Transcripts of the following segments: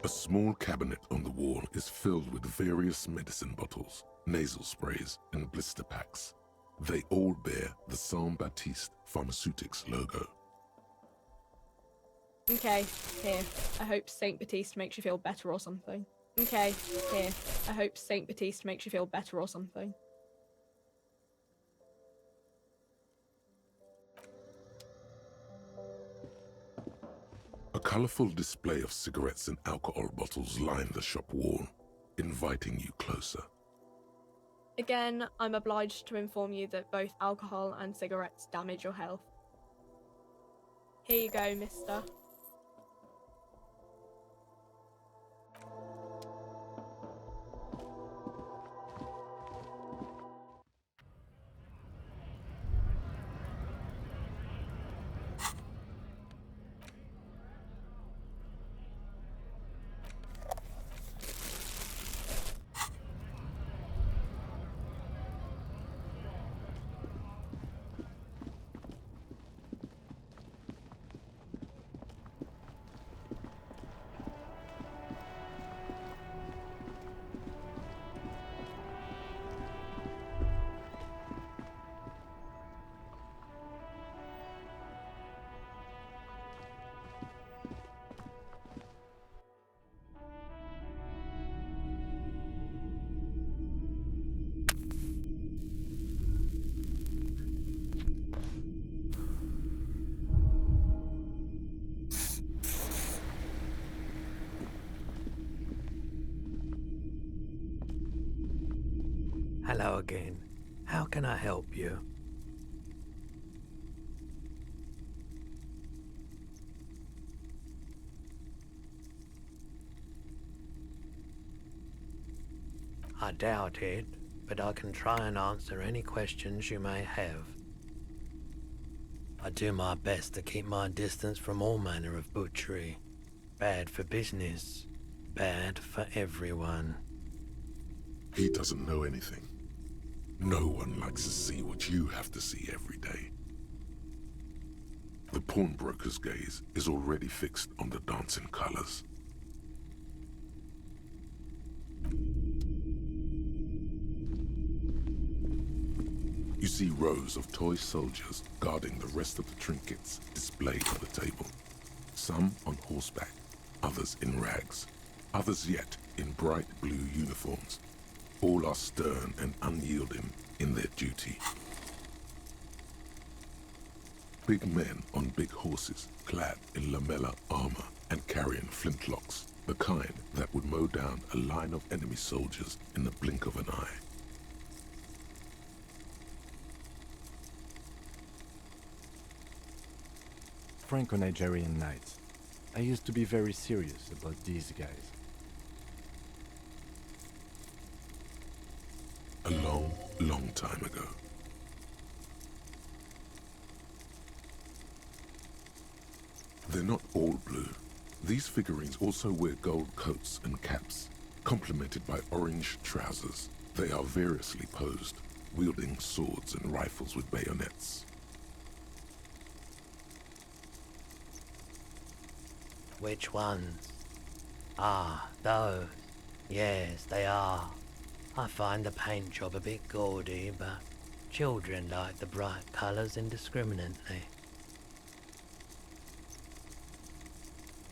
A small cabinet on the wall is filled with various medicine bottles, nasal sprays, and blister packs. They all bear the Saint Baptiste Pharmaceutics logo. Okay, here. I hope Saint Baptiste makes you feel better or something. Okay, here. I hope Saint Baptiste makes you feel better or something. A colorful display of cigarettes and alcohol bottles line the shop wall, inviting you closer. Again, I'm obliged to inform you that both alcohol and cigarettes damage your health. Here you go, mister. Hello again. How can I help you? I doubt it, but I can try and answer any questions you may have. I do my best to keep my distance from all manner of butchery. Bad for business, bad for everyone. He doesn't know anything. No one likes to see what you have to see every day. The pawnbroker's gaze is already fixed on the dancing colors. You see rows of toy soldiers guarding the rest of the trinkets displayed on the table. Some on horseback, others in rags, others yet in bright blue uniforms. All are stern and unyielding in their duty. Big men on big horses, clad in lamella armor and carrying flintlocks, the kind that would mow down a line of enemy soldiers in the blink of an eye. Franco-Nigerian knights. I used to be very serious about these guys. A long, long time ago. They're not all blue. These figurines also wear gold coats and caps, complemented by orange trousers. They are variously posed, wielding swords and rifles with bayonets. Which ones? Ah, those. Yes, they are. I find the paint job a bit gaudy, but children like the bright colours indiscriminately.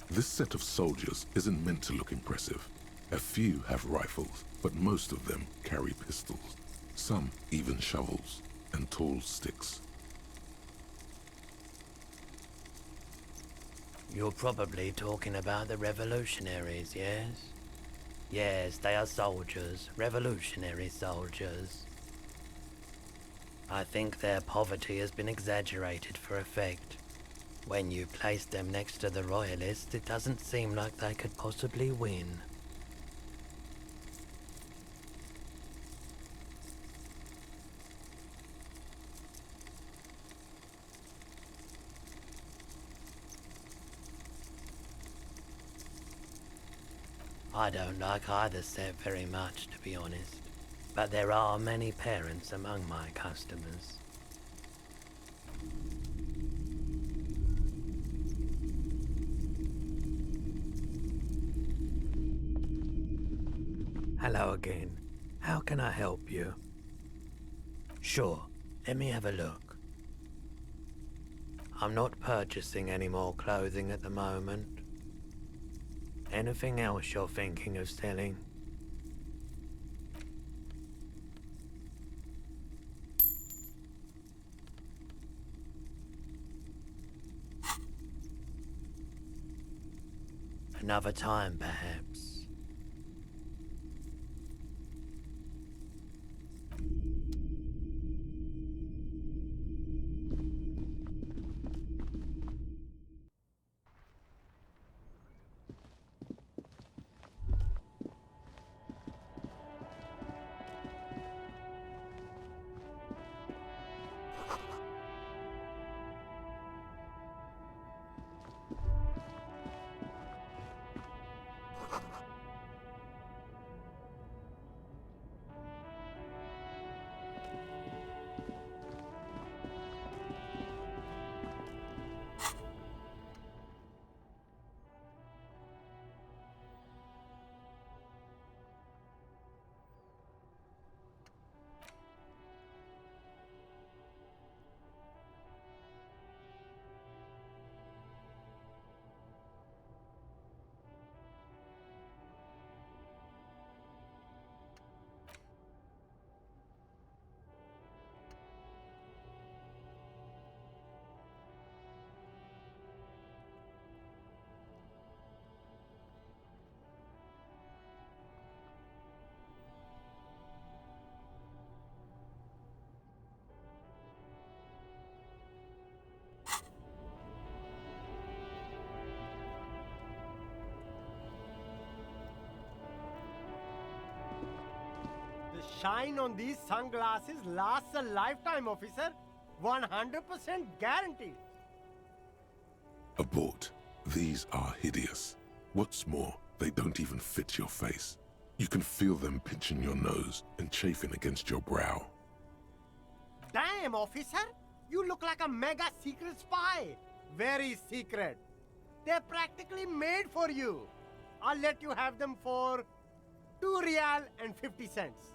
This set of soldiers isn't meant to look impressive. A few have rifles, but most of them carry pistols. Some even shovels and tall sticks. You're probably talking about the revolutionaries, yes? Yes, they are soldiers, revolutionary soldiers. I think their poverty has been exaggerated for effect. When you place them next to the royalists, it doesn't seem like they could possibly win. I don't like either set very much, to be honest, but there are many parents among my customers. Hello again. How can I help you? Sure, let me have a look. I'm not purchasing any more clothing at the moment. Anything else you're thinking of selling? Another time, perhaps. The shine on these sunglasses lasts a lifetime, officer. 100% guaranteed. Abort. These are hideous. What's more, they don't even fit your face. You can feel them pinching your nose and chafing against your brow. Damn, officer! You look like a mega secret spy. Very secret. They're practically made for you. I'll let you have them for 2 real and 50 cents.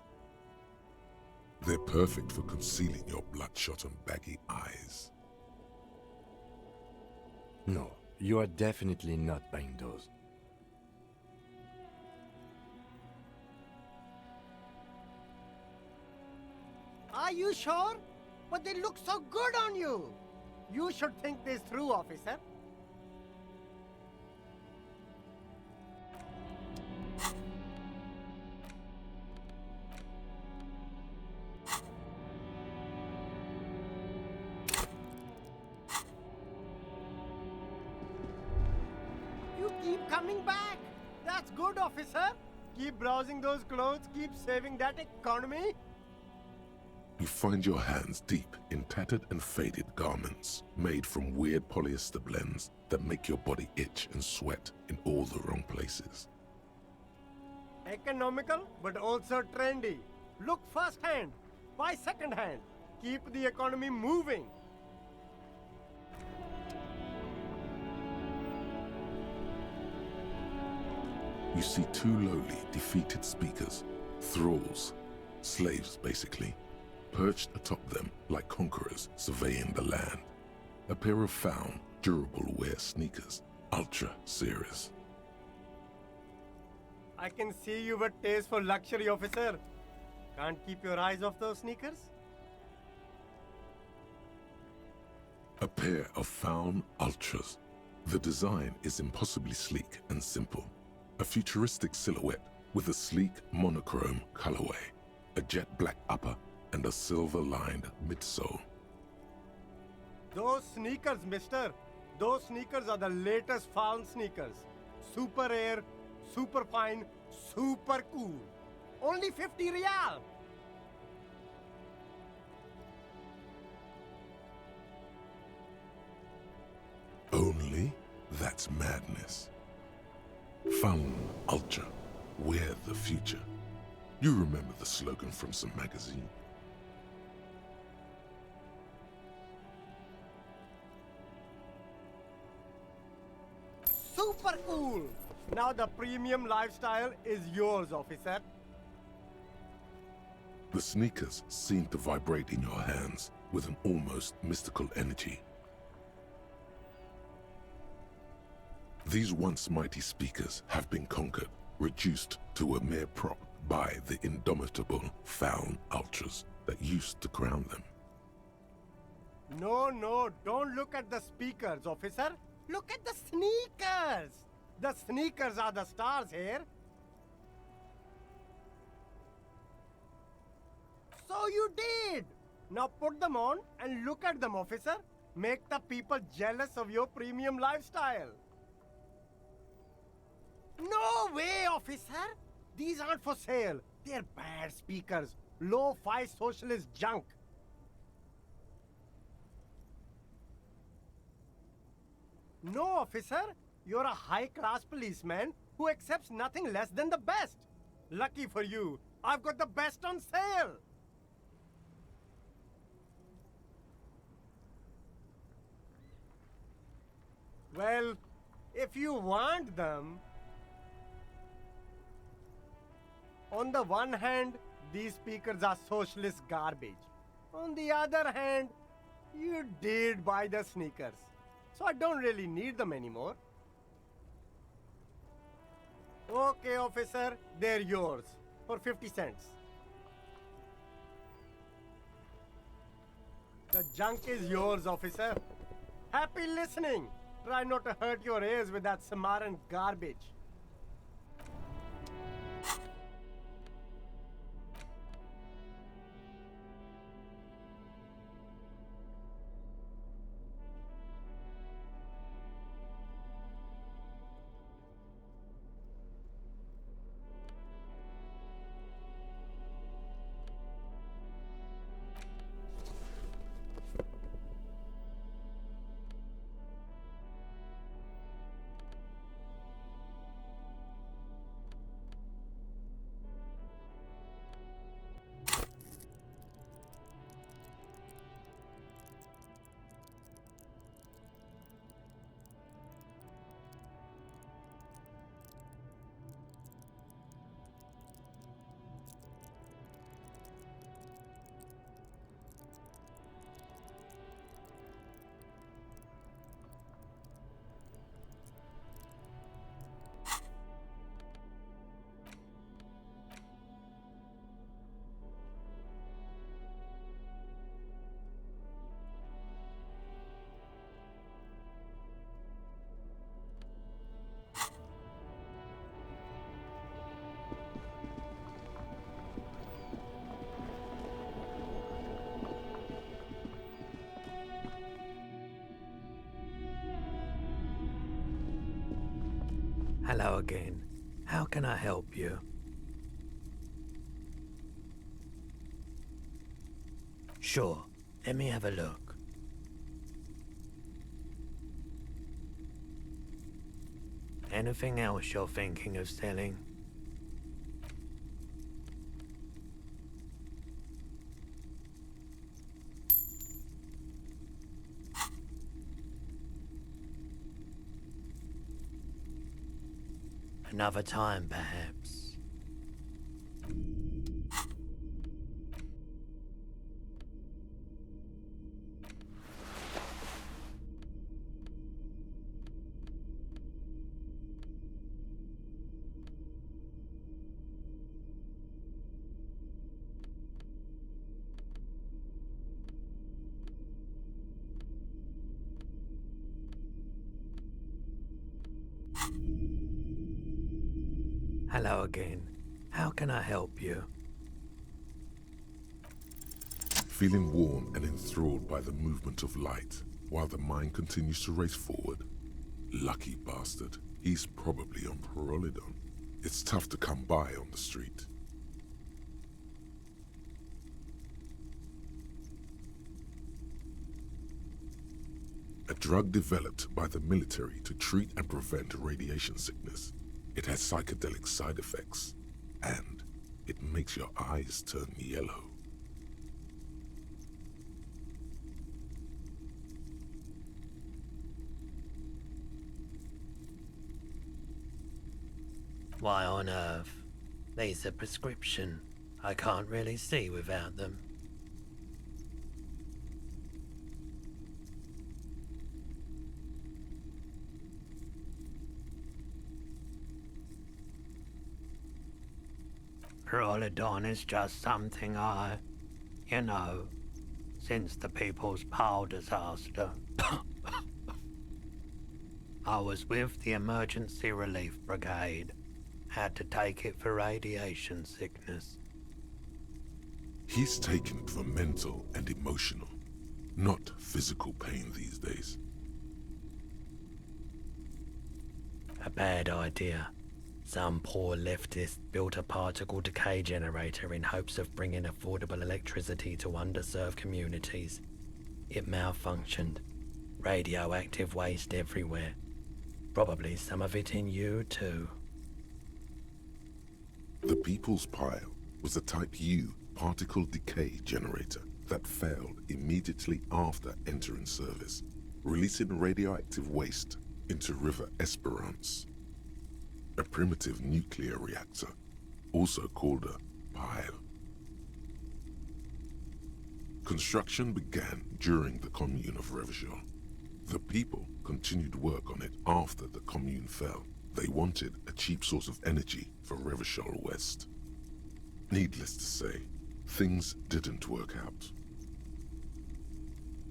They're perfect for concealing your bloodshot and baggy eyes. No, you are definitely not buying those. Are you sure? But they look so good on you. You should think this through, officer. You keep coming back. That's good, officer. Keep browsing those clothes, keep saving that economy. You find your hands deep in tattered and faded garments made from weird polyester blends that make your body itch and sweat in all the wrong places. Economical, but also trendy. Look first hand, buy second hand. Keep the economy moving. You see two lowly, defeated speakers, thralls, slaves basically, perched atop them like conquerors surveying the land. A pair of found, durable wear sneakers, ultra serious. I can see you've a taste for luxury, officer. Can't keep your eyes off those sneakers? A pair of found ultras. The design is impossibly sleek and simple. A futuristic silhouette with a sleek monochrome colorway, a jet black upper, and a silver-lined midsole. Those sneakers, mister. Those sneakers are the latest found sneakers. Super air, super fine, super cool. Only 50 real. Only? That's madness. Found Ultra. Wear the future. You remember the slogan from some magazine? Super cool. Now the premium lifestyle is yours, officer. The sneakers seem to vibrate in your hands with an almost mystical energy. These once mighty speakers have been conquered, reduced to a mere prop by the indomitable Faun Ultras that used to crown them. No, don't look at the speakers, officer. Look at the sneakers. The sneakers are the stars here. So you did. Now put them on and look at them, officer. Make the people jealous of your premium lifestyle. No way, officer. These aren't for sale. They're bad speakers. Low-fi socialist junk. No, officer. You're a high-class policeman who accepts nothing less than the best. Lucky for you, I've got the best on sale. Well, if you want them... On the one hand, these speakers are socialist garbage. On the other hand, you did buy the sneakers. So I don't really need them anymore. Okay, officer, they're yours. For 50 cents. The junk is yours, officer. Happy listening. Try not to hurt your ears with that Samaran garbage. Hello again. How can I help you? Sure, let me have a look. Anything else you're thinking of selling? Another time, perhaps. Hello again. How can I help you? Feeling warm and enthralled by the movement of light, while the mind continues to race forward. Lucky bastard. He's probably on Parolidon. It's tough to come by on the street. A drug developed by the military to treat and prevent radiation sickness. It has psychedelic side effects, and it makes your eyes turn yellow. Why on earth? There's a prescription. I can't really see without them. Rolodon is just something since the People's Pile disaster. I was with the Emergency Relief Brigade. Had to take it for radiation sickness. He's taken it for mental and emotional, not physical pain these days. A bad idea. Some poor leftist built a particle decay generator in hopes of bringing affordable electricity to underserved communities. It malfunctioned. Radioactive waste everywhere. Probably some of it in you too. The People's Pile was a Type U particle decay generator that failed immediately after entering service, releasing radioactive waste into River Esperance. A primitive nuclear reactor, also called a pile. Construction began during the Commune of Revachol. The people continued work on it after the Commune fell. They wanted a cheap source of energy for Revachol West. Needless to say, things didn't work out.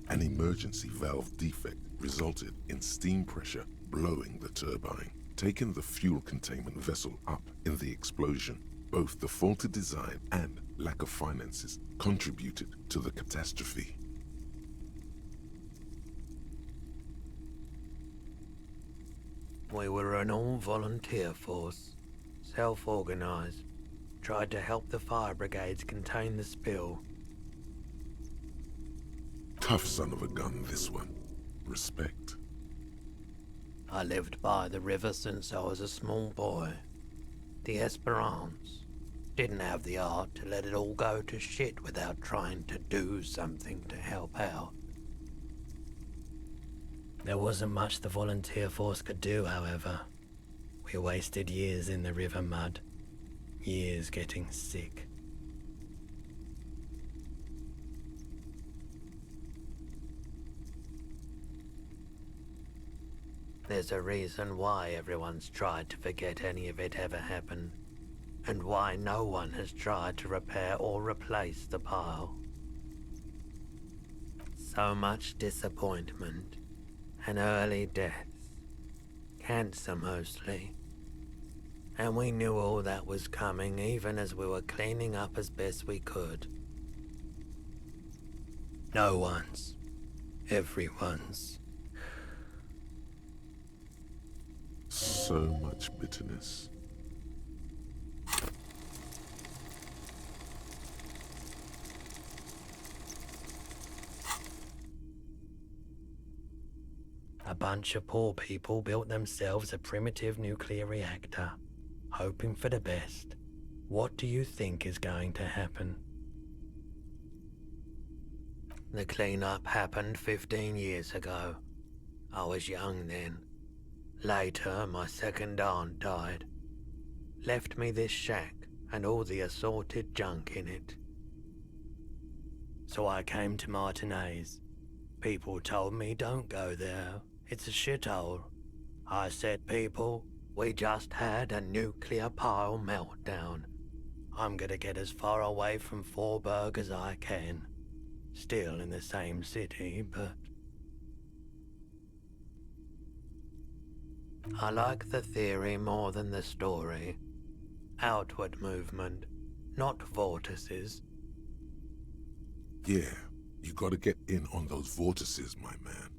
An emergency valve defect resulted in steam pressure blowing the turbine, taking the fuel containment vessel up in the explosion. Both the faulty design and lack of finances contributed to the catastrophe. We were an all-volunteer force, self-organized, tried to help the fire brigades contain the spill. Tough son of a gun, this one. Respect. I lived by the river since I was a small boy. The Esperance. Didn't have the art to let it all go to shit without trying to do something to help out. There wasn't much the volunteer force could do, however. We wasted years in the river mud. Years getting sick. There's a reason why everyone's tried to forget any of it ever happened, and why no one has tried to repair or replace the pile. So much disappointment, and early deaths. Cancer mostly. And we knew all that was coming even as we were cleaning up as best we could. No one's. Everyone's. So much bitterness. A bunch of poor people built themselves a primitive nuclear reactor, hoping for the best. What do you think is going to happen? The cleanup happened 15 years ago. I was young then. Later, my second aunt died. Left me this shack and all the assorted junk in it. So I came to Martinez. People told me don't go there. It's a shithole. I said, people, we just had a nuclear pile meltdown. I'm gonna get as far away from Forburg as I can. Still in the same city, but... I like the theory more than the story. Outward movement, not vortices. Yeah, you gotta get in on those vortices, my man.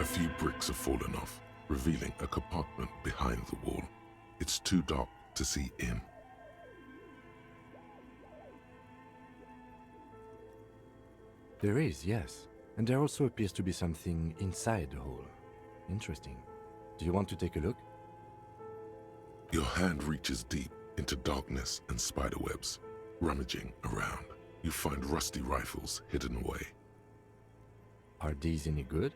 A few bricks have fallen off, revealing a compartment behind the wall. It's too dark to see in. There is, yes. And there also appears to be something inside the hole. Interesting. Do you want to take a look? Your hand reaches deep into darkness and spiderwebs. Rummaging around, you find rusty rifles hidden away. Are these any good?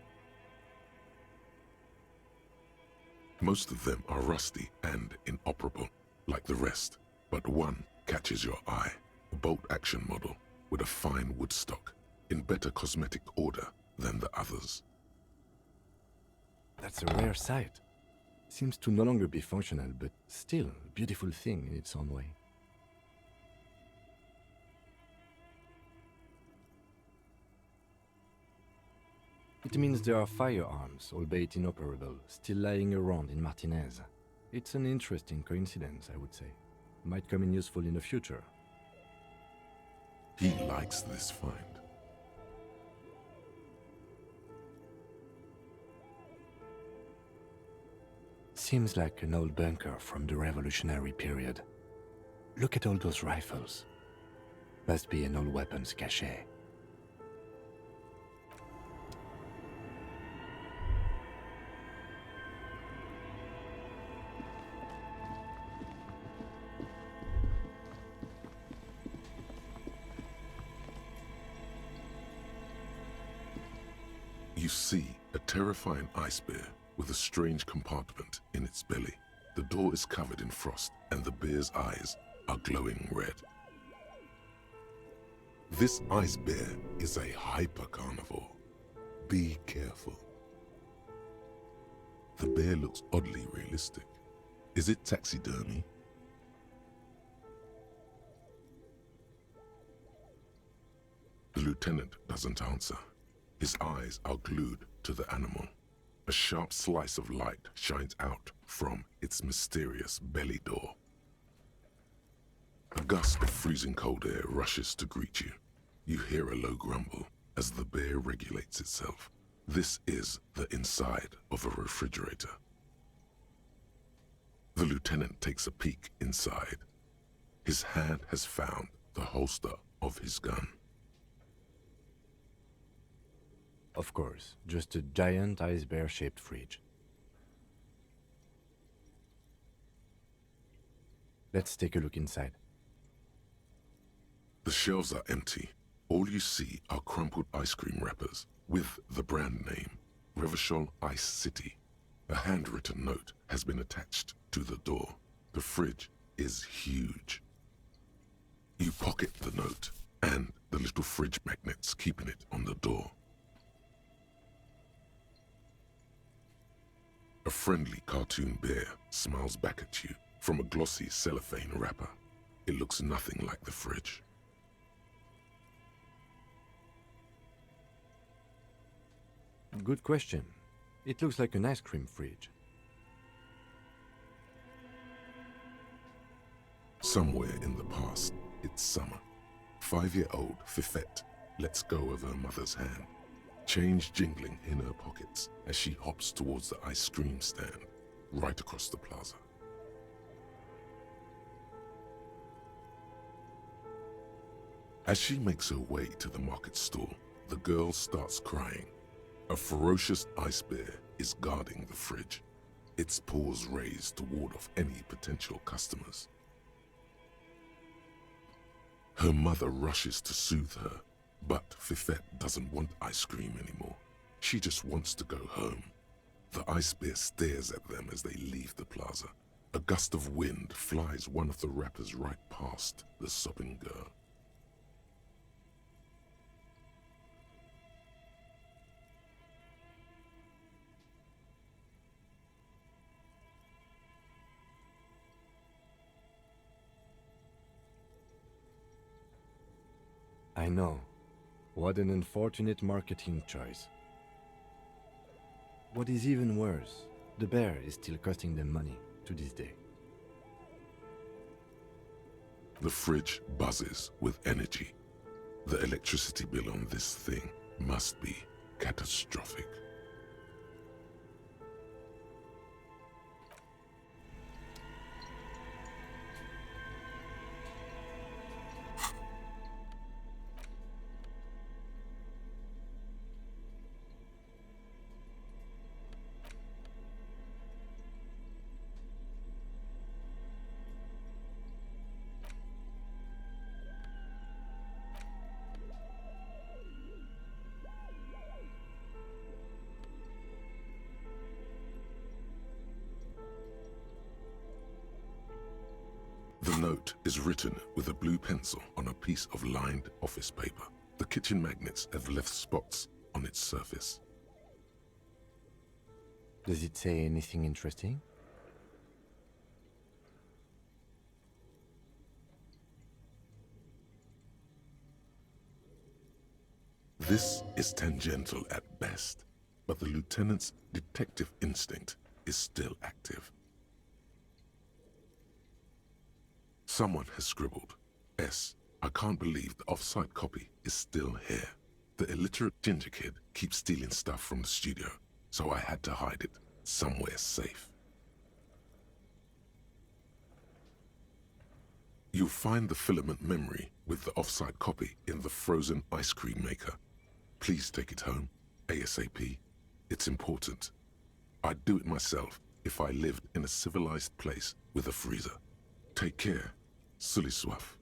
Most of them are rusty and inoperable, like the rest, but one catches your eye. A bolt-action model with a fine wood stock, in better cosmetic order than the others. That's a rare sight. Seems to no longer be functional, but still a beautiful thing in its own way. It means there are firearms, albeit inoperable, still lying around in Martinez. It's an interesting coincidence, I would say. Might come in useful in the future. He likes this find. Seems like an old bunker from the revolutionary period. Look at all those rifles. Must be an old weapons cache. You see a terrifying ice bear with a strange compartment in its belly. The door is covered in frost and the bear's eyes are glowing red. This ice bear is a hyper-carnivore. Be careful. The bear looks oddly realistic. Is it taxidermy? The lieutenant doesn't answer. His eyes are glued to the animal. A sharp slice of light shines out from its mysterious belly door. A gust of freezing cold air rushes to greet you. You hear a low grumble as the bear regulates itself. This is the inside of a refrigerator. The lieutenant takes a peek inside. His hand has found the holster of his gun. Of course, just a giant ice bear-shaped fridge. Let's take a look inside. The shelves are empty. All you see are crumpled ice cream wrappers with the brand name, Revachol Ice City. A handwritten note has been attached to the door. The fridge is huge. You pocket the note and the little fridge magnets keeping it on the door. A friendly cartoon bear smiles back at you from a glossy cellophane wrapper. It looks nothing like the fridge. Good question. It looks like an ice cream fridge. Somewhere in the past, it's summer. 5-year-old Fifette lets go of her mother's hand, change jingling in her pockets as she hops towards the ice cream stand right across the plaza. As she makes her way to the market stall, the girl starts crying. A ferocious ice bear is guarding the fridge, its paws raised to ward off any potential customers. Her mother rushes to soothe her, but Fifette doesn't want ice cream anymore. She just wants to go home. The ice bear stares at them as they leave the plaza. A gust of wind flies one of the wrappers right past the sobbing girl. I know. What an unfortunate marketing choice. What is even worse, the bear is still costing them money to this day. The fridge buzzes with energy. The electricity bill on this thing must be catastrophic. The note is written with a blue pencil on a piece of lined office paper. The kitchen magnets have left spots on its surface. Does it say anything interesting? This is tangential at best, but the lieutenant's detective instinct is still active. Someone has scribbled, S. I can't believe the off-site copy is still here. The illiterate ginger kid keeps stealing stuff from the studio, so I had to hide it somewhere safe. You'll find the filament memory with the off-site copy in the frozen ice cream maker. Please take it home, ASAP. It's important. I'd do it myself if I lived in a civilized place with a freezer. Take care, Sully Soif.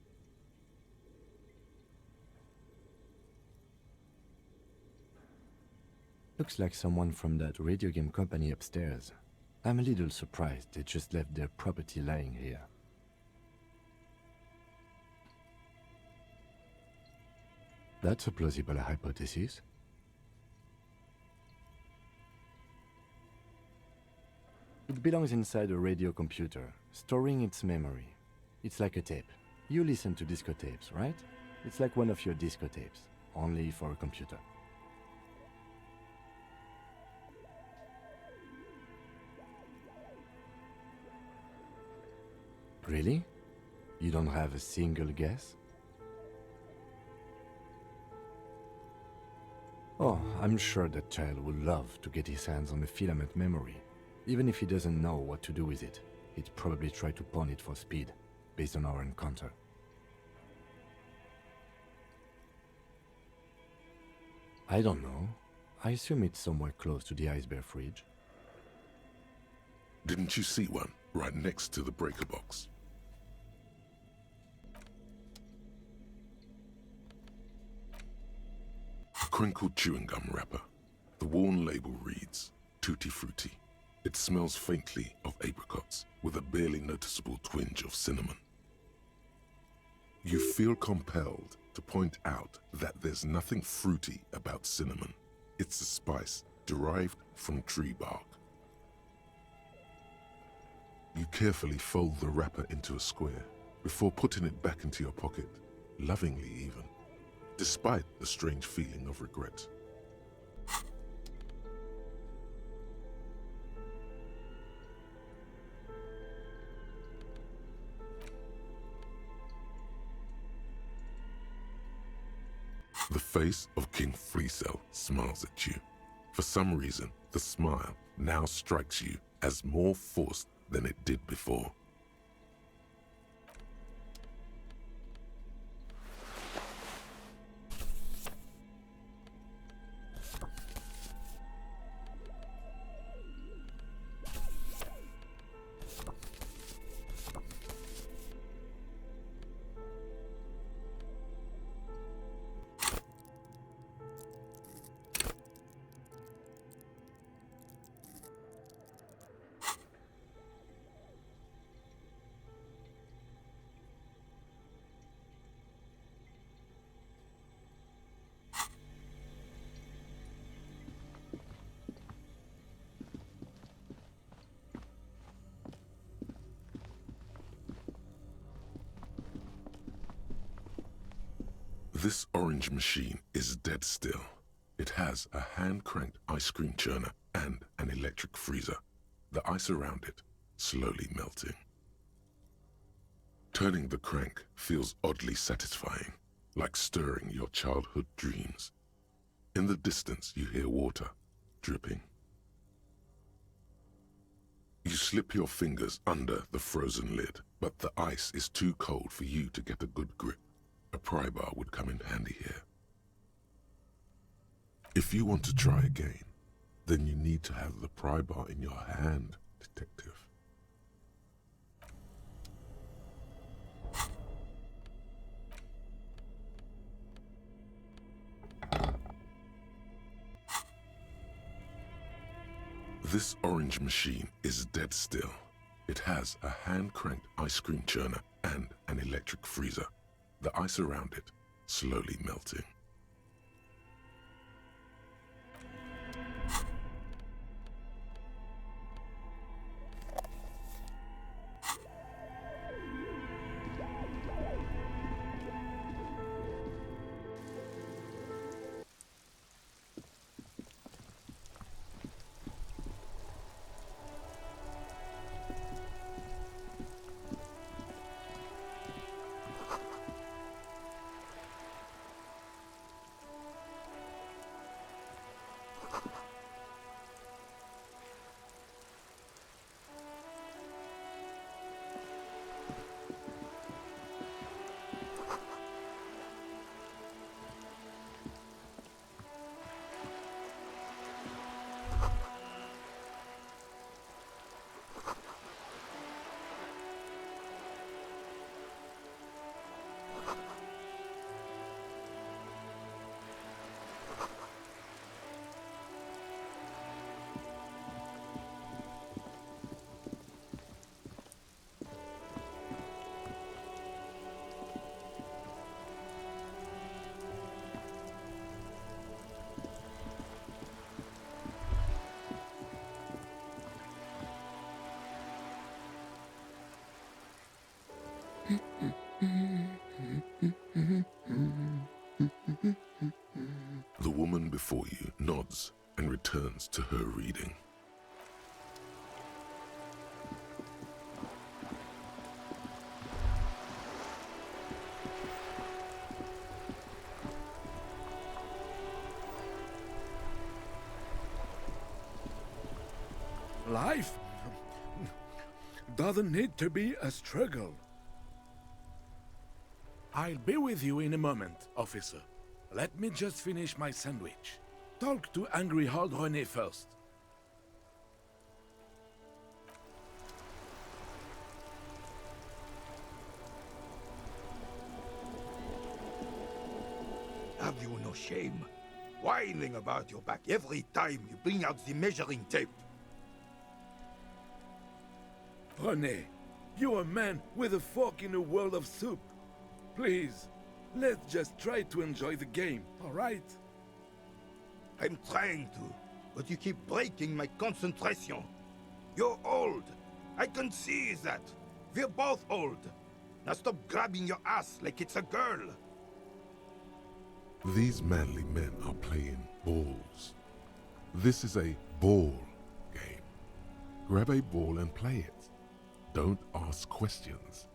Looks like someone from that radio game company upstairs. I'm a little surprised they just left their property lying here. That's a plausible hypothesis. It belongs inside a radio computer, storing its memory. It's like a tape. You listen to disco tapes, right? It's like one of your disco tapes, only for a computer. Really? You don't have a single guess? Oh, I'm sure that child would love to get his hands on a filament memory. Even if he doesn't know what to do with it, he'd probably try to pawn it for speed, based on our encounter. I don't know. I assume it's somewhere close to the ice bear fridge. Didn't you see one right next to the breaker box? A crinkled chewing gum wrapper. The worn label reads, Tutti Frutti. It smells faintly of apricots, with a barely noticeable twinge of cinnamon. You feel compelled to point out that there's nothing fruity about cinnamon. It's a spice derived from tree bark. You carefully fold the wrapper into a square before putting it back into your pocket, lovingly even, despite the strange feeling of regret. The face of King Fleecell smiles at you. For some reason, the smile now strikes you as more forced than it did before. This orange machine is dead still. It has a hand-cranked ice cream churner and an electric freezer, the ice around it slowly melting. Turning the crank feels oddly satisfying, like stirring your childhood dreams. In the distance, you hear water dripping. You slip your fingers under the frozen lid, but the ice is too cold for you to get a good grip. A pry bar would come in handy here. If you want to try again, then you need to have the pry bar in your hand, detective. This orange machine is dead still. It has a hand-cranked ice cream churner and an electric freezer, the ice around it slowly melting. The woman before you nods and returns to her reading. Life doesn't need to be a struggle. I'll be with you in a moment, officer. Let me just finish my sandwich. Talk to angry old René first. Have you no shame? Whining about your back every time you bring out the measuring tape. René, you're a man with a fork in a world of soup. Please, let's just try to enjoy the game, all right? I'm trying to, but you keep breaking my concentration. You're old. I can see that. We're both old. Now stop grabbing your ass like it's a girl. These manly men are playing balls. This is a ball game. Grab a ball and play it. Don't ask questions.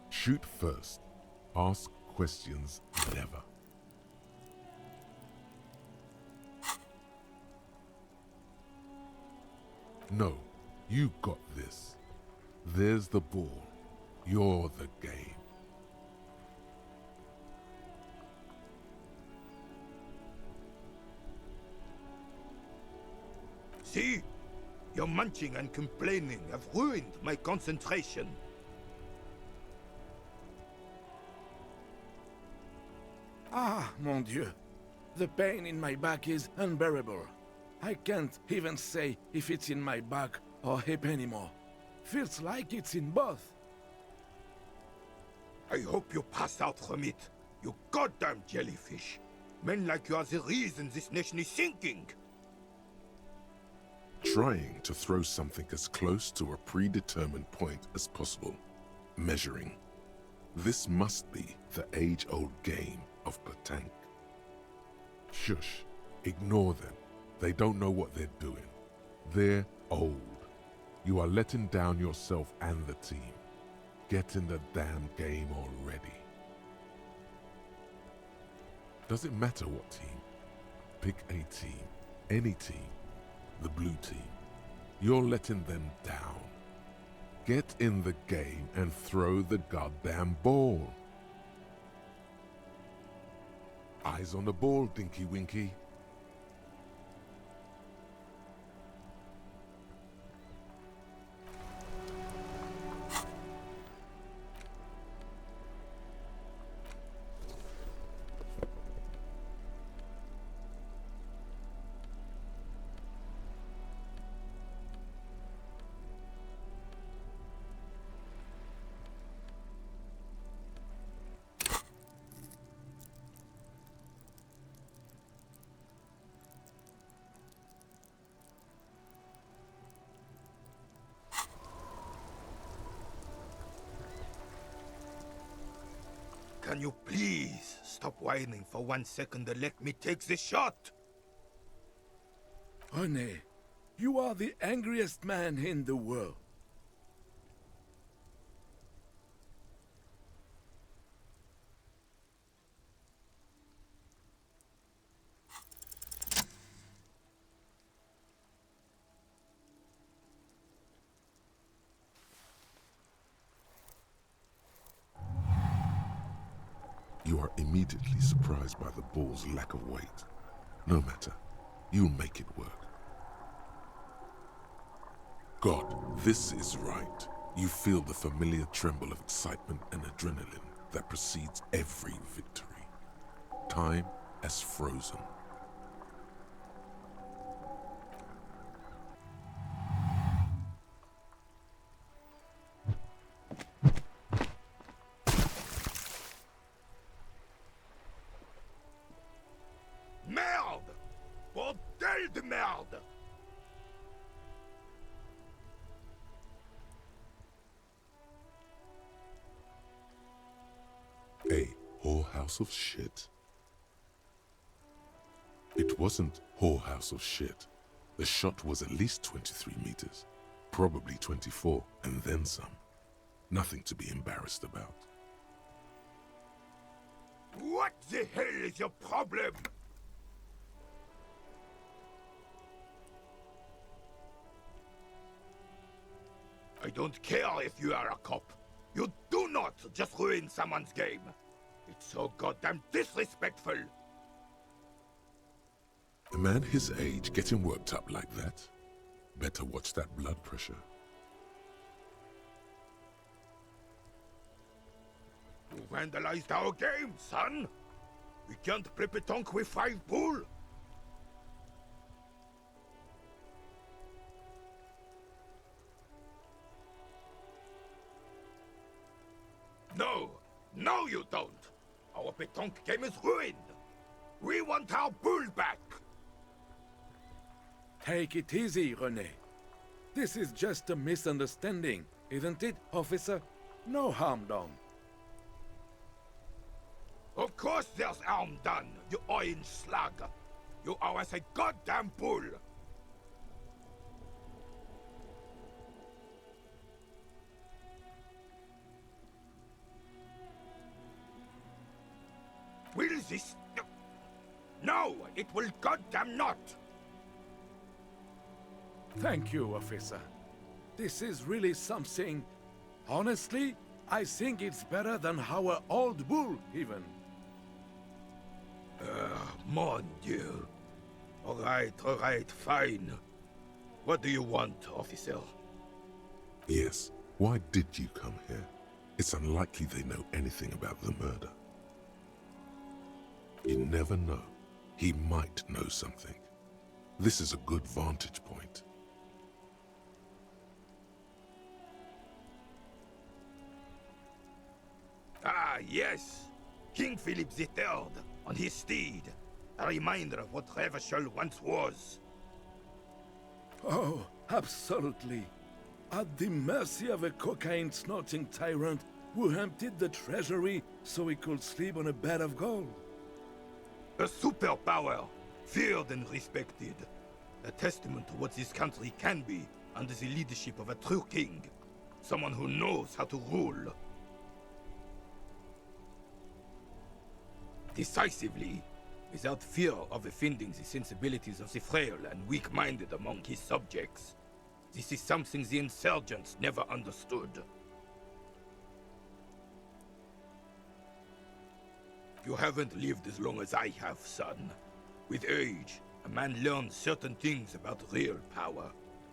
Shoot first. Ask questions never. No, you got this. There's the ball. You're the game. See? Your munching and complaining have ruined my concentration. Ah, mon Dieu. The pain in my back is unbearable. I can't even say if it's in my back or hip anymore. Feels like it's in both. I hope you pass out from it, you goddamn jellyfish. Men like you are the reason this nation is sinking. Trying to throw something as close to a predetermined point as possible. Measuring. This must be the age-old game of petanque. Shush. Ignore them. They don't know what they're doing. They're old. You are letting down yourself and the team. Get in the damn game already. Doesn't matter what team. Pick a team. Any team. The blue team. You're letting them down. Get in the game and throw the goddamn ball. Eyes on the ball, Dinky Winky. Can you please stop whining for 1 second and let me take the shot? René, you are the angriest man in the world. You are immediately surprised by the bull's lack of weight. No matter, you'll make it work. God, this is right. You feel the familiar tremble of excitement and adrenaline that precedes every victory. Time has frozen. Merde! Bordel de merde! A whorehouse of shit? It wasn't whorehouse of shit. The shot was at least 23 meters, probably 24, and then some. Nothing to be embarrassed about. What the hell is your problem? I don't care if you are a cop. You do not just ruin someone's game. It's so goddamn disrespectful. A man his age getting worked up like that? Better watch that blood pressure. You vandalized our game, son. We can't play pétanque with 5 bull. No, you don't. Our pétanque game is ruined. We want our bull back. Take it easy, René. This is just a misunderstanding, isn't it, officer? No harm done. Of course there's harm done, you orange slug. You owe us a goddamn bull. Will this... No, it will goddamn not. Thank you, officer. This is really something. Honestly, I think it's better than our old bull, even. Mon Dieu. All right, fine. What do you want, officer? Yes, why did you come here? It's unlikely they know anything about the murder. You never know. He might know something. This is a good vantage point. Ah, yes. King Philip III, on his steed. A reminder of what Revachol once was. Oh, absolutely. At the mercy of a cocaine-snorting tyrant who emptied the treasury so he could sleep on a bed of gold. A superpower, feared and respected. A testament to what this country can be under the leadership of a true king. Someone who knows how to rule. Decisively, without fear of offending the sensibilities of the frail and weak-minded among his subjects. This is something the insurgents never understood. You haven't lived as long as I have, son. With age, a man learns certain things about real power,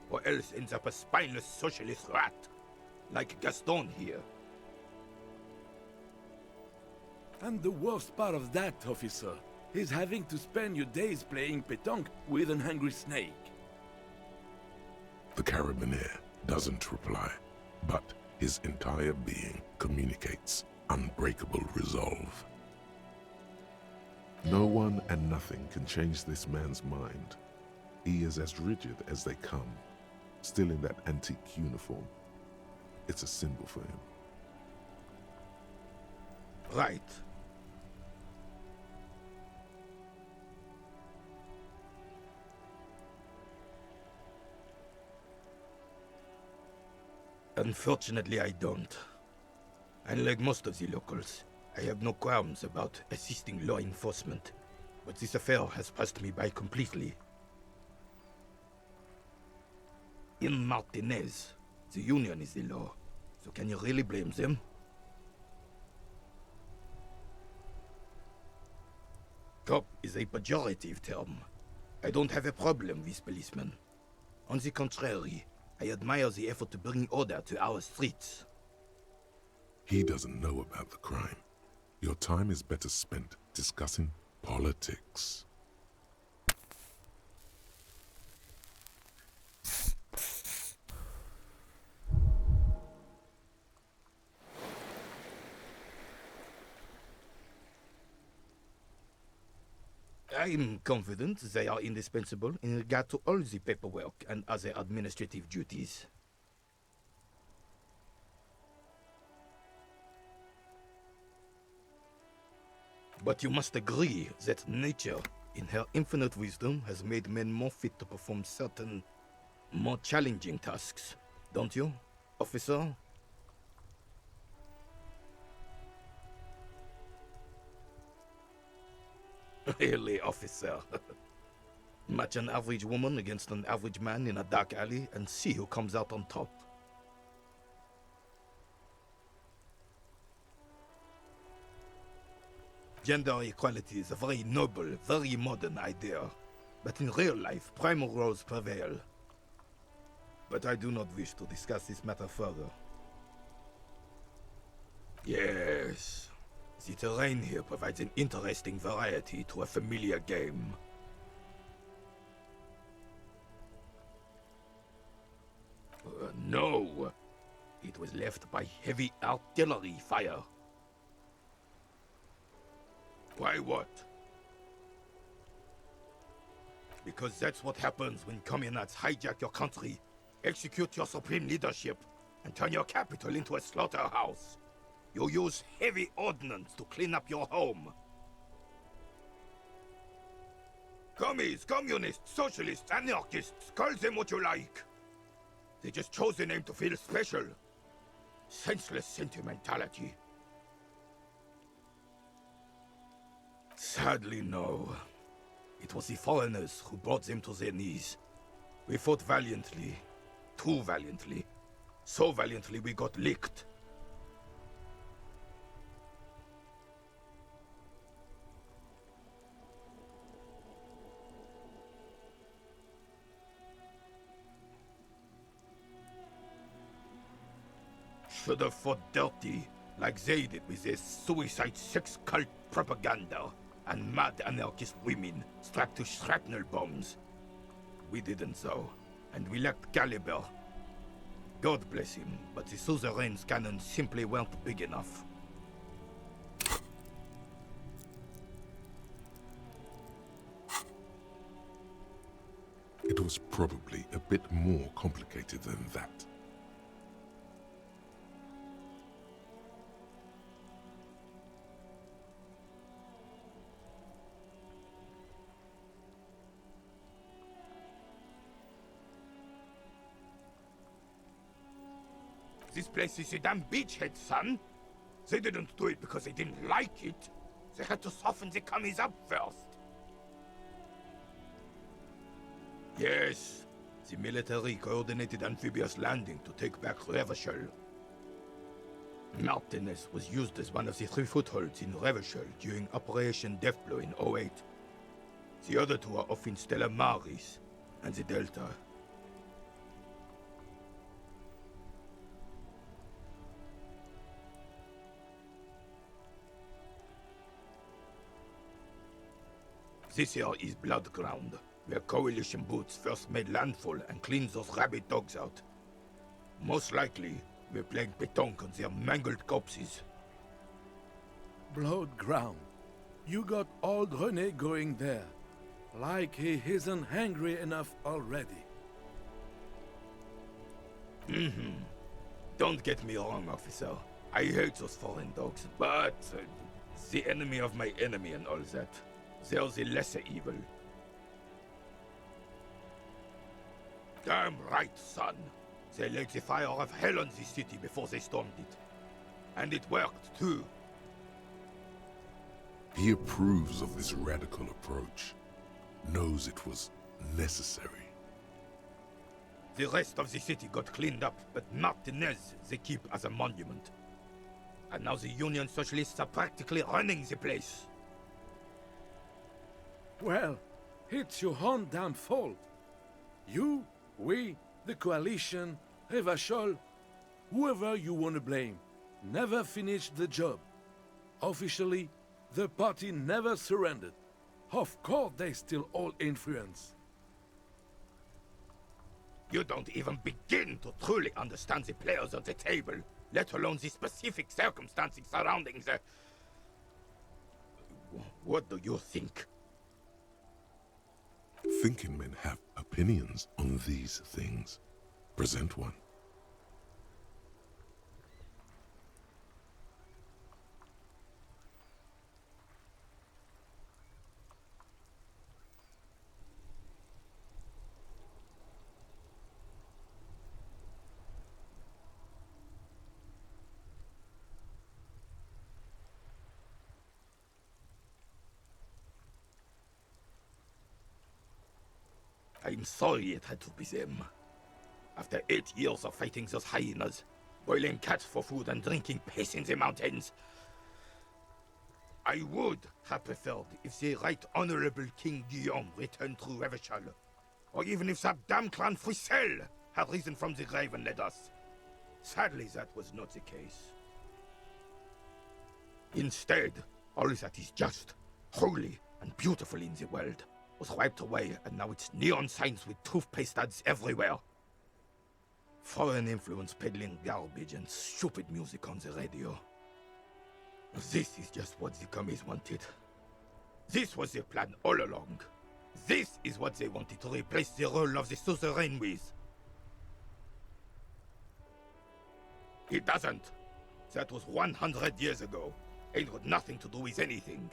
or else ends up a spineless socialist rat, like Gaston here. And the worst part of that, officer, is having to spend your days playing pétanque with an angry snake. The Carabinier doesn't reply, but his entire being communicates unbreakable resolve. No one and nothing can change this man's mind. He is as rigid as they come, still in that antique uniform. It's a symbol for him. Right. Unfortunately, I don't. Unlike most of the locals, I have no qualms about assisting law enforcement, but this affair has passed me by completely. In Martinez, the Union is the law, so can you really blame them? Cop is a pejorative term. I don't have a problem with policemen. On the contrary, I admire the effort to bring order to our streets. He doesn't know about the crime. Your time is better spent discussing politics. I'm confident they are indispensable in regard to all the paperwork and other administrative duties. But you must agree that nature, in her infinite wisdom, has made men more fit to perform certain, more challenging tasks, don't you, officer? Really, officer. Match an average woman against an average man in a dark alley and see who comes out on top. Gender equality is a very noble, very modern idea. But in real life, primal roles prevail. But I do not wish to discuss this matter further. Yes. The terrain here provides an interesting variety to a familiar game. No. It was left by heavy artillery fire. Why what? Because that's what happens when communards hijack your country, execute your supreme leadership, and turn your capital into a slaughterhouse. You use heavy ordnance to clean up your home. Commies, communists, socialists, anarchists, call them what you like. They just chose the name to feel special. Senseless sentimentality. Sadly, no. It was the foreigners who brought them to their knees. We fought valiantly. Too valiantly. So valiantly we got licked. Should have fought dirty, like they did with their suicide sex cult propaganda and mad anarchist women strapped to shrapnel bombs. We didn't though, and we lacked caliber. God bless him, but the suzerain's cannons simply weren't big enough. It was probably a bit more complicated than that. This place is a damn beachhead, son. They didn't do it because they didn't like it. They had to soften the commies up first. Yes, the military coordinated amphibious landing to take back Revachol. Martinez was used as one of the 3 footholds in Revachol during Operation Deathblow in 08. The other 2 are off in Stella Maris and the Delta. This here is Blood Ground, where Coalition boots first made landfall and cleaned those rabid dogs out. Most likely, we're playing pétanque on their mangled corpses. Blood ground. You got old René going there. Like he isn't hungry enough already. Don't get me wrong, officer. I hate those foreign dogs, but the enemy of my enemy and all that. They're the lesser evil. Damn right, son. They laid the fire of hell on the city before they stormed it. And it worked, too. He approves of this radical approach, knows it was necessary. The rest of the city got cleaned up, but Martinez they keep as a monument. And now the Union Socialists are practically running the place. Well, it's your own damn fault. You, we, the coalition, Revachol, whoever you want to blame, never finished the job. Officially, the party never surrendered. Of course they still hold influence. You don't even begin to truly understand the players on the table, let alone the specific circumstances surrounding the... What do you think? Thinking men have opinions on these things. Present one. I'm sorry it had to be them. After 8 years of fighting those hyenas, boiling cats for food and drinking piss in the mountains, I would have preferred if the Right Honorable King Guillaume returned through Revachol, or even if that damn clan Frisel had risen from the grave and led us. Sadly, that was not the case. Instead, all that is just, holy, and beautiful in the world was wiped away, and now it's neon signs with toothpaste ads everywhere. Foreign influence peddling garbage and stupid music on the radio. This is just what the commies wanted. This was their plan all along. This is what they wanted to replace the role of the suzerain with. It doesn't. That was 100 years ago. Ain't got nothing to do with anything.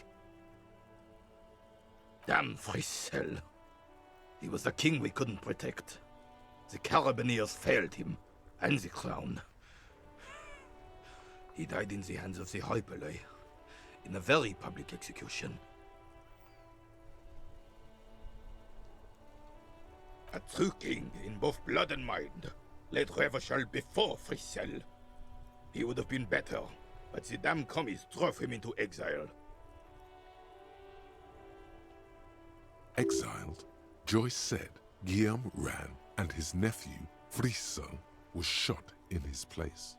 Damn Frisel. He was the king we couldn't protect. The Carabineers failed him, and the crown. He died in the hands of the Hyperlay, in a very public execution. A true king in both blood and mind led Revachol before Frisel. He would have been better, but the damn commies drove him into exile. Exiled, Joyce said Guillaume ran and his nephew, Frisel, was shot in his place.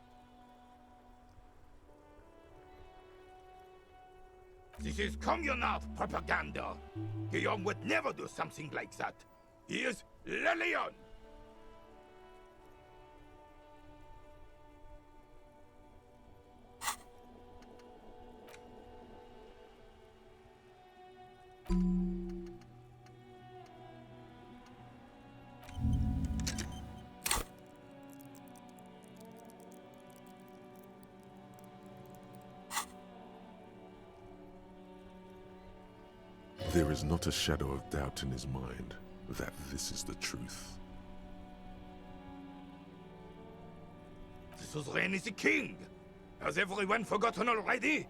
This is communard propaganda. Guillaume would never do something like that. He is Le Lion. There is not a shadow of doubt in his mind that this is the truth. The suzerain is the king. Has everyone forgotten already?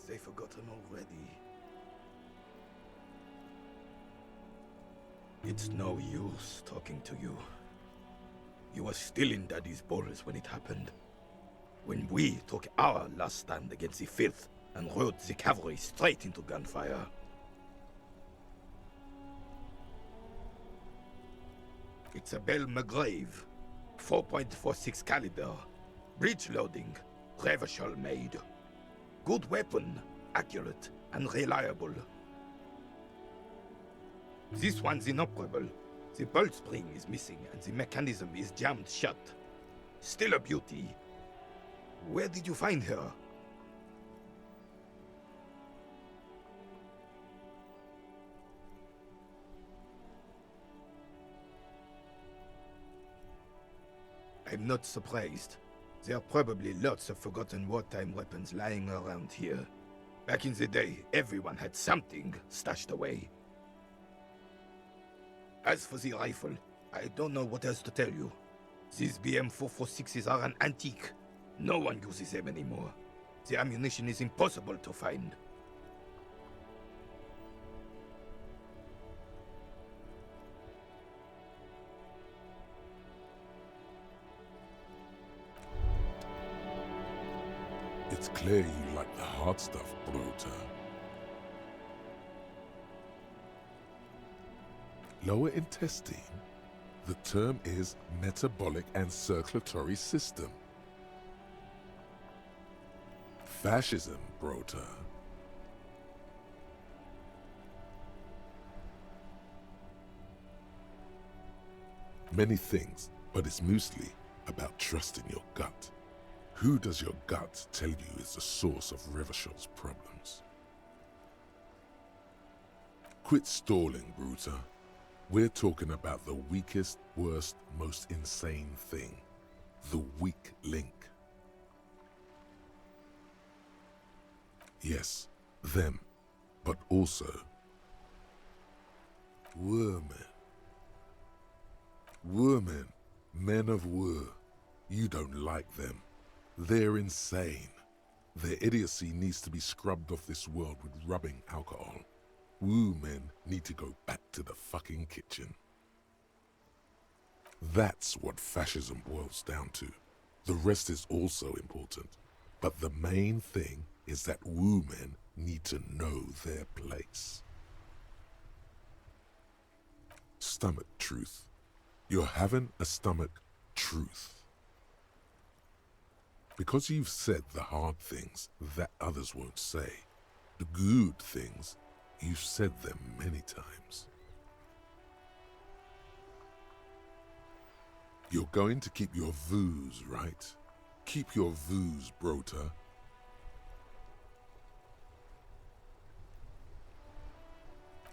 They've forgotten already. It's no use talking to you. You were still in Daddy's balls when it happened. When we took our last stand against the filth and rode the cavalry straight into gunfire. It's a Belle McGrave, 4.46 caliber, breech loading, Revachol made. Good weapon, accurate and reliable. This one's inoperable. The bolt spring is missing and the mechanism is jammed shut. Still a beauty. Where did you find her? I'm not surprised. There are probably lots of forgotten wartime weapons lying around here. Back in the day, everyone had something stashed away. As for the rifle, I don't know what else to tell you. These BM-446s are an antique. No one uses them anymore. The ammunition is impossible to find. It's clear you like the hard stuff, Bruta. Lower intestine? The term is metabolic and circulatory system. Fascism, Bruta. Many things, but it's mostly about trusting your gut. Who does your gut tell you is the source of Revishol's problems? Quit stalling, Bruta. We're talking about the weakest, worst, most insane thing. The weak link. Yes, them, but also Women. Women, men of war. You don't like them. They're insane. Their idiocy needs to be scrubbed off this world with rubbing alcohol. Woo men need to go back to the fucking kitchen. That's what fascism boils down to. The rest is also important. But the main thing is that woo men need to know their place. Stomach truth. You're having a stomach truth. Because you've said the hard things that others won't say, the good things, you've said them many times. You're going to keep your vooz, right? Keep your vooz, Brota.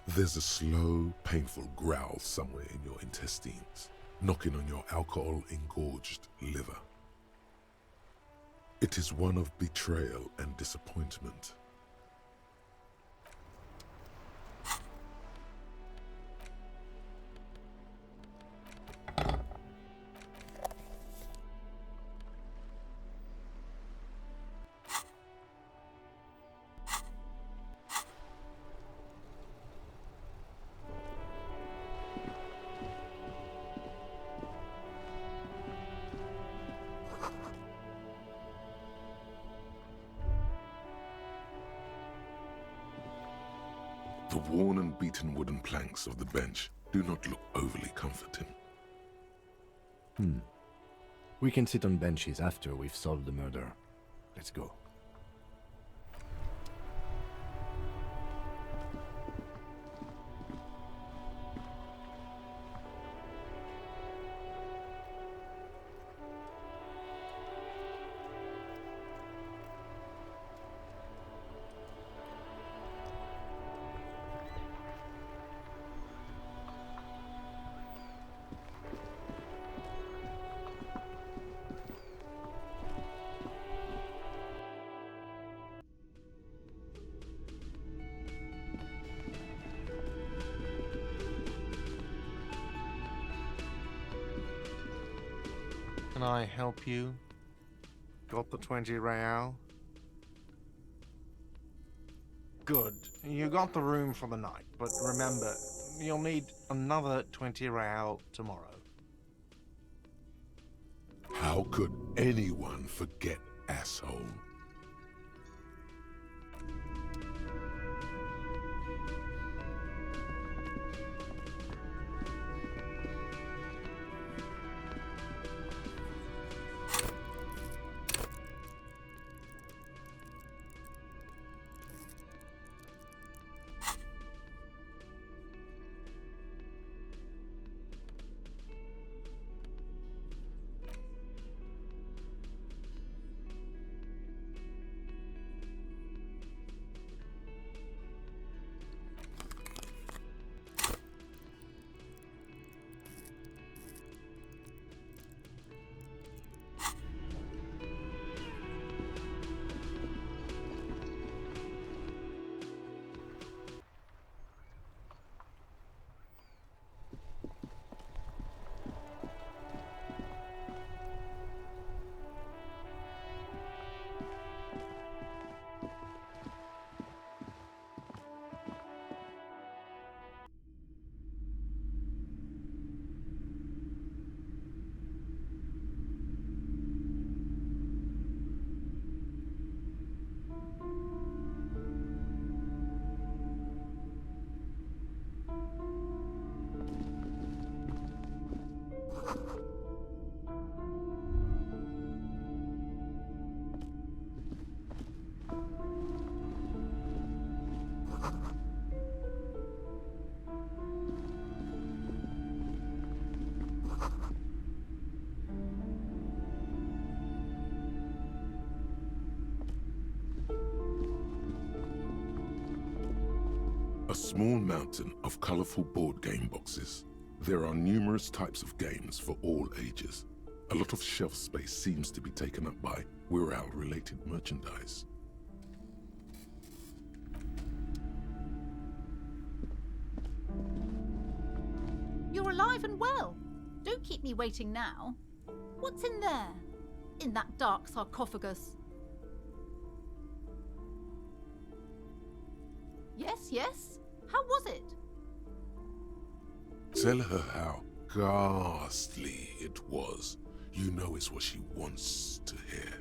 There's a slow, painful growl somewhere in your intestines, knocking on your alcohol-engorged liver. It is one of betrayal and disappointment. The worn and beaten wooden planks of the bench do not look overly comforting. We can sit on benches after we've solved the murder. Let's go. Can I help you? Got the 20 real? Good. You got the room for the night, but remember, you'll need another 20 real tomorrow. How could anyone forget, asshole? A small mountain of colorful board game boxes. There are numerous types of games for all ages. A lot of shelf space seems to be taken up by Wirral-related merchandise. You're alive and well. Don't keep me waiting now. What's in there? In that dark sarcophagus? Yes, yes. How was it? Tell her how ghastly it was. You know it's what she wants to hear.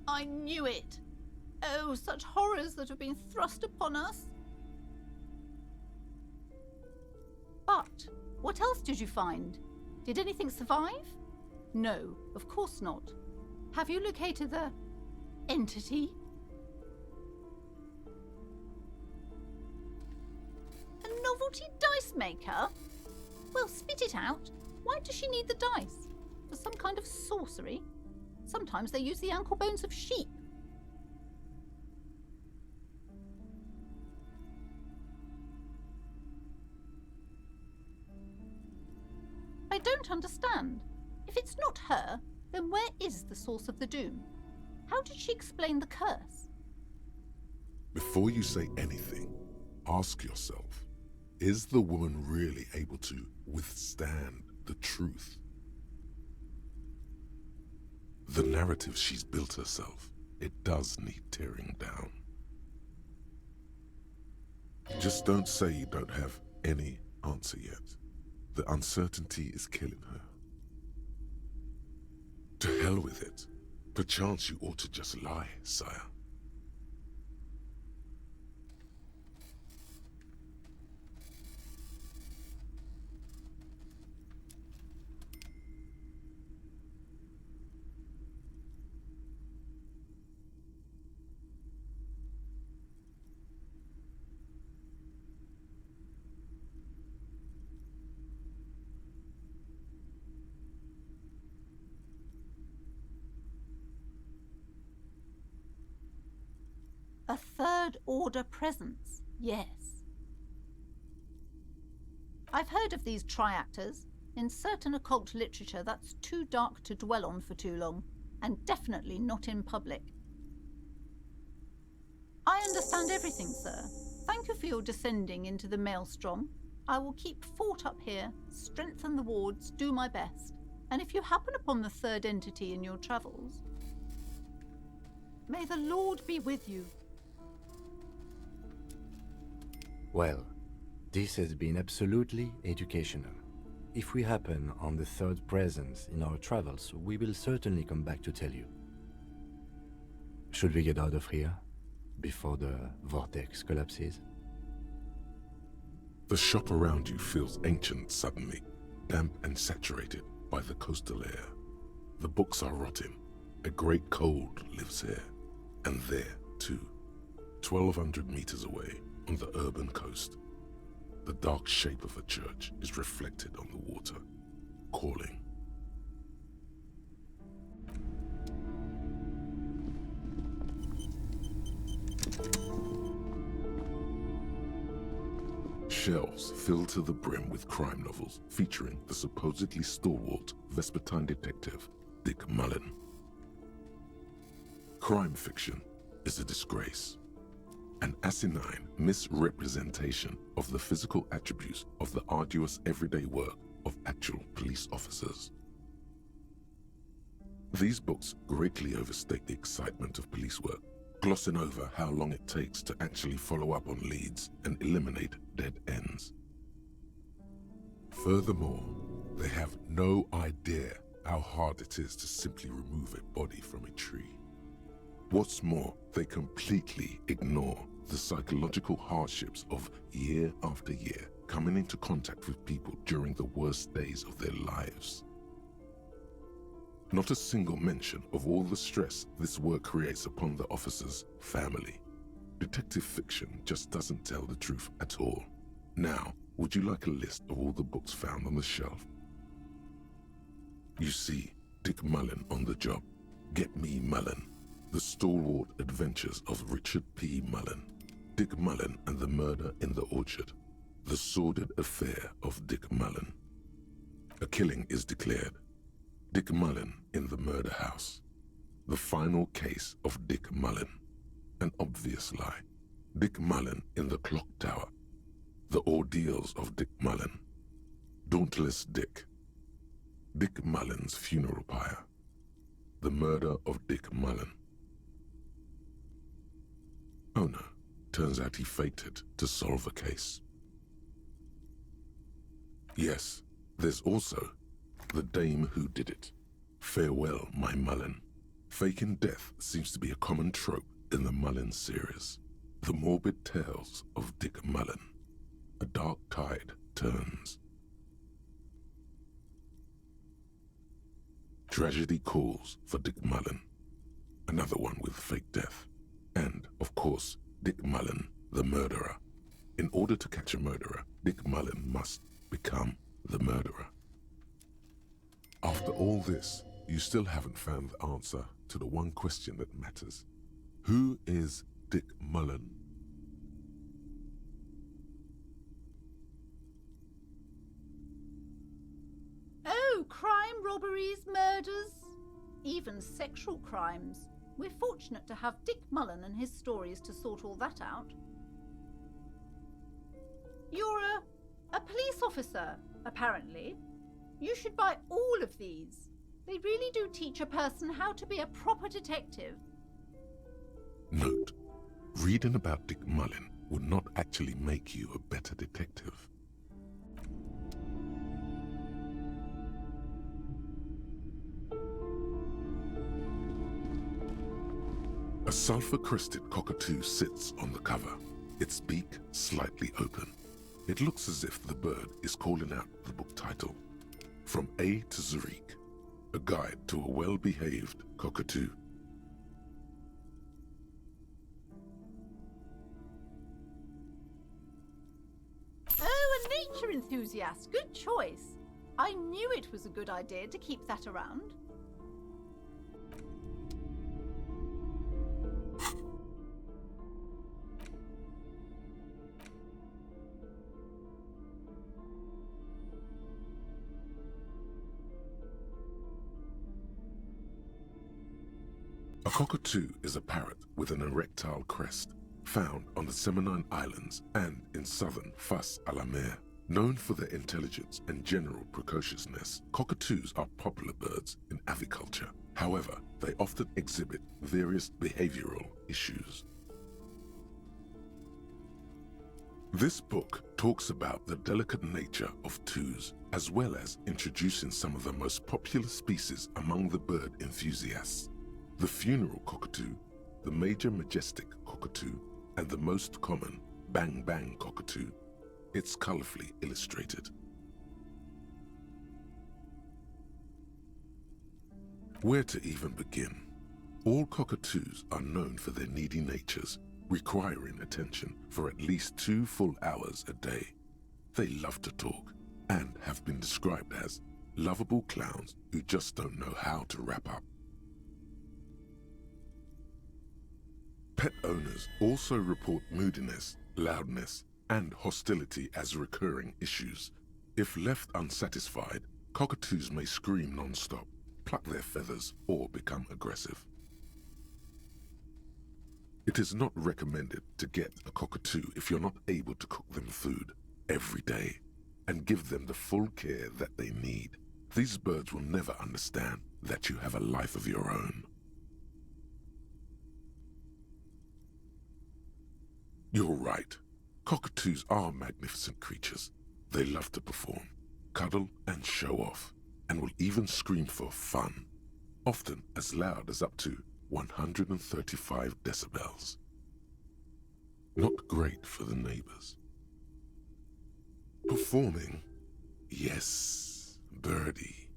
I knew it. Oh, such horrors that have been thrust upon us. But what else did you find? Did anything survive? No, of course not. Have you located the entity? A novelty dice maker? Well, spit it out. Why does she need the dice? For some kind of sorcery? Sometimes they use the ankle bones of sheep. I don't understand. If it's not her, then where is the source of the doom? How did she explain the curse? Before you say anything, ask yourself, is the woman really able to withstand the truth? The narrative she's built herself, it does need tearing down. Just don't say you don't have any answer yet. The uncertainty is killing her. To hell with it. Perchance you ought to just lie, sire. A third-order presence, yes. I've heard of these triactors. In certain occult literature, that's too dark to dwell on for too long, and definitely not in public. I understand everything, sir. Thank you for your descending into the maelstrom. I will keep fort up here, strengthen the wards, do my best. And if you happen upon the third entity in your travels, may the Lord be with you. Well, this has been absolutely educational. If we happen on the third presence in our travels, we will certainly come back to tell you. Should we get out of here before the vortex collapses? The shop around you feels ancient suddenly, damp and saturated by the coastal air. The books are rotting. A great cold lives here, and there too, 1,200 meters away on the urban coast. The dark shape of a church is reflected on the water, calling. Shelves filled to the brim with crime novels featuring the supposedly stalwart Vespertine detective Dick Mullen. Crime fiction is a disgrace, an asinine misrepresentation of the physical attributes of the arduous everyday work of actual police officers. These books greatly overstate the excitement of police work, glossing over how long it takes to actually follow up on leads and eliminate dead ends. Furthermore, they have no idea how hard it is to simply remove a body from a tree. What's more, they completely ignore the psychological hardships of year after year coming into contact with people during the worst days of their lives. Not a single mention of all the stress this work creates upon the officer's family. Detective fiction just doesn't tell the truth at all. Now, would you like a list of all the books found on the shelf? You see Dick Mullen on the job. Get Me Mullen. The Stalwart Adventures of Richard P. Mullen. Dick Mullen and the Murder in the Orchard. The Sordid Affair of Dick Mullen. A killing is declared. Dick Mullen in the Murder House. The Final Case of Dick Mullen. An Obvious Lie. Dick Mullen in the Clock Tower. The Ordeals of Dick Mullen. Dauntless Dick. Dick Mullen's Funeral Pyre. The Murder of Dick Mullen. Oh no, turns out he faked it to solve a case. Yes, there's also The Dame Who Did It. Farewell, My Mullen. Faking death seems to be a common trope in the Mullen series. The morbid tales of Dick Mullen. A dark tide turns. Tragedy Calls for Dick Mullen. Another one with fake death. And, of course, Dick Mullen, the murderer. In order to catch a murderer, Dick Mullen must become the murderer. After all this, you still haven't found the answer to the one question that matters. Who is Dick Mullen? Oh, crime, robberies, murders, even sexual crimes. We're fortunate to have Dick Mullen and his stories to sort all that out. You're a police officer, apparently. You should buy all of these. They really do teach a person how to be a proper detective. Note, reading about Dick Mullen would not actually make you a better detective. A sulfur-crested cockatoo sits on the cover, its beak slightly open. It looks as if the bird is calling out the book title, From A to Zurich, a guide to a well-behaved cockatoo. Oh, a nature enthusiast. Good choice. I knew it was a good idea to keep that around. A cockatoo is a parrot with an erectile crest, found on the Seminine Islands and in southern Fas a la Mer. Known for their intelligence and general precociousness, cockatoos are popular birds in aviculture. However, they often exhibit various behavioral issues. This book talks about the delicate nature of toos, as well as introducing some of the most popular species among the bird enthusiasts. The funeral cockatoo, the major majestic cockatoo, and the most common bang bang cockatoo. It's colorfully illustrated. Where to even begin? All cockatoos are known for their needy natures, requiring attention for at least 2 full hours a day. They love to talk and have been described as lovable clowns who just don't know how to wrap up. Pet owners also report moodiness, loudness, and hostility as recurring issues. If left unsatisfied, cockatoos may scream non-stop, pluck their feathers, or become aggressive. It is not recommended to get a cockatoo if you're not able to cook them food every day and give them the full care that they need. These birds will never understand that you have a life of your own. You're right. Cockatoos are magnificent creatures. They love to perform, cuddle and show off, and will even scream for fun, often as loud as up to 135 decibels. Not great for the neighbors. Performing? Yes, birdie.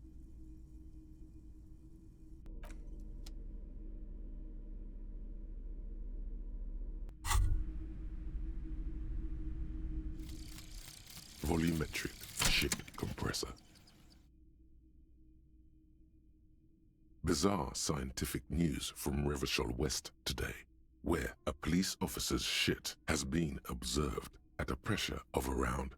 Bizarre scientific news from Revachol West today, where a police officer's shit has been observed at a pressure of around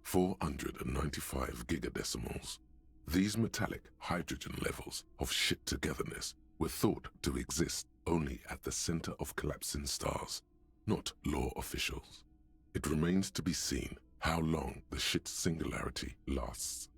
495 gigadecimals. These metallic hydrogen levels of shit togetherness were thought to exist only at the center of collapsing stars, not law officials. It remains to be seen how long the shit singularity lasts.